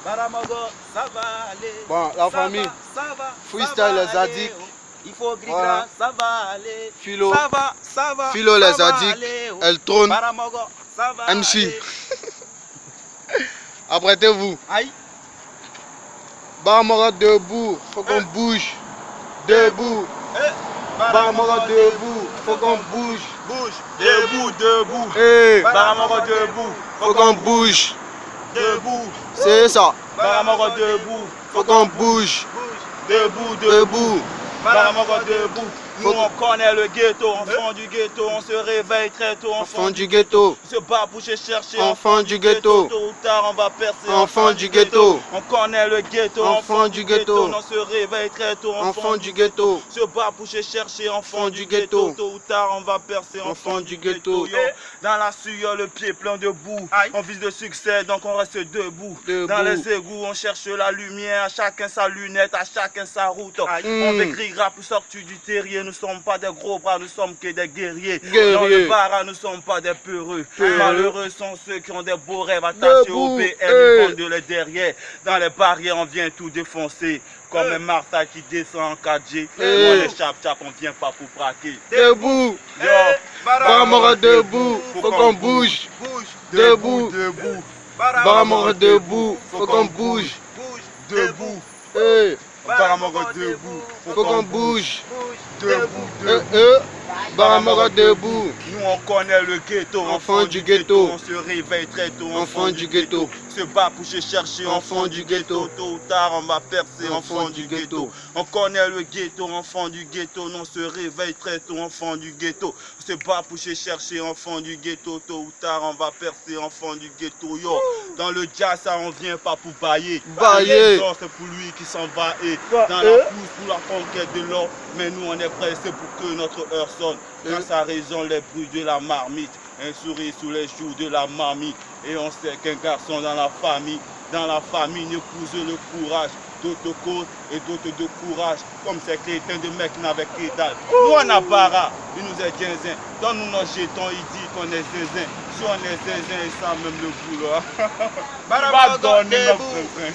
Baramogo, ça va aller. Bon, la famille, freestyle les addicts. Il faut griller, ça va aller. Philo, ça va. Philo les addicts. Elle trône. Baramogo, ça va MC. aller. Apprêtez-vous. Aïe. Baramogo debout, faut qu'on bouge. Debout. Baramogo debout, faut qu'on bouge. Bouge. Debout, debout. Hey. Baramogo debout. Faut qu'on bouge. Debout. C'est ça. Baramogo debout. Faut qu'on bouge. Debout, Debout. Baramogo debout. Nous on connaît le ghetto, enfant du ghetto, on se réveille très tôt, Enfant du ghetto. On se bat pour chercher, Enfant du ghetto. Tôt ou tard on va percer, Enfant du ghetto. On connaît le ghetto, Enfant du ghetto. On se réveille très tôt, Enfant du ghetto. Se bat pour chercher, enfant du ghetto. ghetto. Tôt ou tard on va percer, Enfant du ghetto. Yo, dans la sueur, le pied plein de boue. On vise le succès, donc on reste debout. Dans les égouts, on cherche la lumière, à chacun sa lunette, à chacun sa route. On écrira pour sortir du terrier, nous sommes pas des gros bras, nous sommes que des guerriers. Dans le bara, nous sommes pas des peureux. Malheureux sont ceux qui ont des beaux rêves attachés au BM, ils vendent de les derrière. Dans les barrières, on vient tout défoncer. Comme un Martha qui descend en 4G. Moi, les chap-chap, on vient pas pour braquer. Debout. Yo, Baramogo debout, faut qu'on bouge. Debout. Baramogo debout, faut qu'on bouge. Debout. Hey. Baramogo debout. Faut qu'on bouge. Debout. Baramogo debout. Nous on connaît le ghetto, Enfant du ghetto. On se réveille très tôt, Enfant du ghetto. Se bat pour se chercher, enfant du ghetto. Tôt ou tard on va percer, enfant du ghetto. On connaît le ghetto, enfant du ghetto. Nous on se réveille très tôt, enfant du ghetto. Se bat pour se chercher, enfant du ghetto. Tôt ou tard on va percer, enfant du ghetto. Yo, dans le jazz ça on vient pas pour bailler. Bailler. C'est pour lui qui s'en va et dans la course pour la conquête de l'or. Mais nous on est pressés pour que notre heure sonne. Quand ça résonne les bruits de la marmite, un sourire sous les joues de la mamie. Et on sait qu'un garçon dans la famille n'épouse le courage. D'autres causes et d'autres de courage. Comme ces crétins de mecs n'avaient que dalle. Nous on a bara, il nous est zinzin. Donne-nous nos jetons, il dit qu'on est zinzin. Si on est zinzin, il sent même le boulot. Va donner notre zinzin.